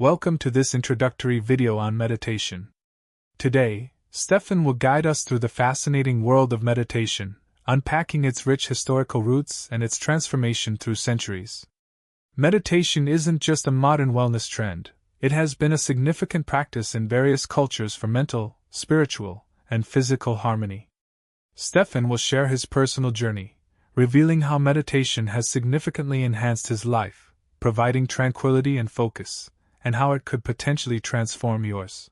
Welcome to this introductory video on meditation. Today, Stefan will guide us through the fascinating world of meditation, unpacking its rich historical roots and its transformation through centuries. Meditation isn't just a modern wellness trend, it has been a significant practice in various cultures for mental, spiritual, and physical harmony. Stefan will share his personal journey, revealing how meditation has significantly enhanced his life, providing tranquility and focus, and how it could potentially transform yours.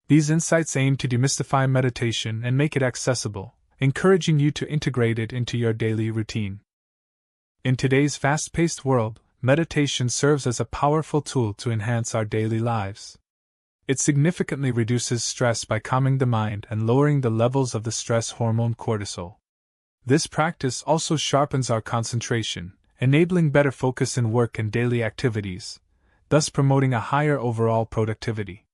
These insights aim to demystify meditation and make it accessible, encouraging you to integrate it into your daily routine. In today's fast-paced world, meditation serves as a powerful tool to enhance our daily lives. It significantly reduces stress by calming the mind and lowering the levels of the stress hormone cortisol. This practice also sharpens our concentration, enabling better focus in work and daily activities, thus promoting a higher overall productivity.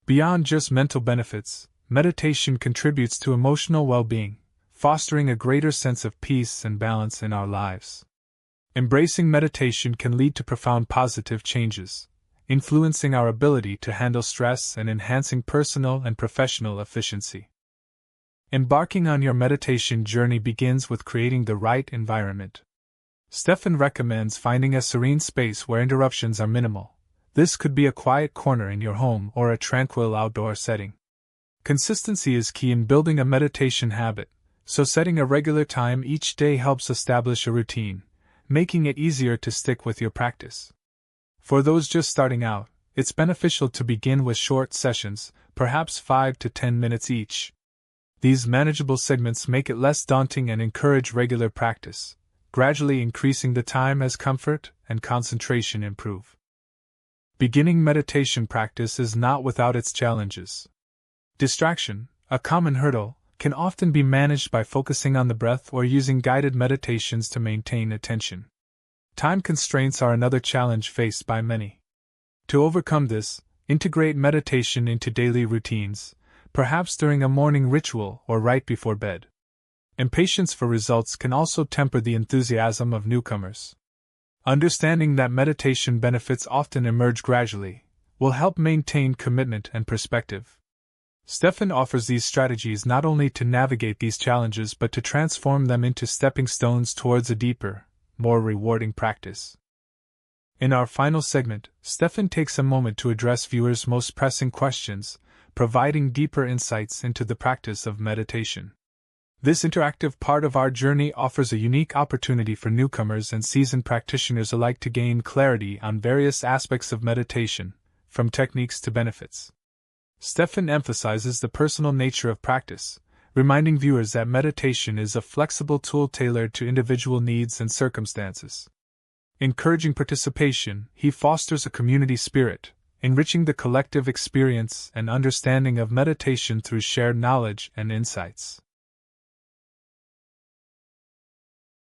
Beyond just mental benefits, meditation contributes to emotional well-being, fostering a greater sense of peace and balance in our lives. Embracing meditation can lead to profound positive changes, influencing our ability to handle stress and enhancing personal and professional efficiency. Embarking on your meditation journey begins with creating the right environment. Stefan recommends finding a serene space where interruptions are minimal. This could be a quiet corner in your home or a tranquil outdoor setting. Consistency is key in building a meditation habit, so setting a regular time each day helps establish a routine, making it easier to stick with your practice. For those just starting out, it's beneficial to begin with short sessions, perhaps 5 to 10 minutes each. These manageable segments make it less daunting and encourage regular practice, gradually increasing the time as comfort and concentration improve. Beginning meditation practice is not without its challenges. Distraction, a common hurdle, can often be managed by focusing on the breath or using guided meditations to maintain attention. Time constraints are another challenge faced by many. To overcome this, integrate meditation into daily routines, perhaps during a morning ritual or right before bed. Impatience for results can also temper the enthusiasm of newcomers. Understanding that meditation benefits often emerge gradually will help maintain commitment and perspective. Stefan offers these strategies not only to navigate these challenges but to transform them into stepping stones towards a deeper, more rewarding practice. In our final segment, Stefan takes a moment to address viewers' most pressing questions, providing deeper insights into the practice of meditation. This interactive part of our journey offers a unique opportunity for newcomers and seasoned practitioners alike to gain clarity on various aspects of meditation, from techniques to benefits. Stefan emphasizes the personal nature of practice, reminding viewers that meditation is a flexible tool tailored to individual needs and circumstances. Encouraging participation, he fosters a community spirit, enriching the collective experience and understanding of meditation through shared knowledge and insights.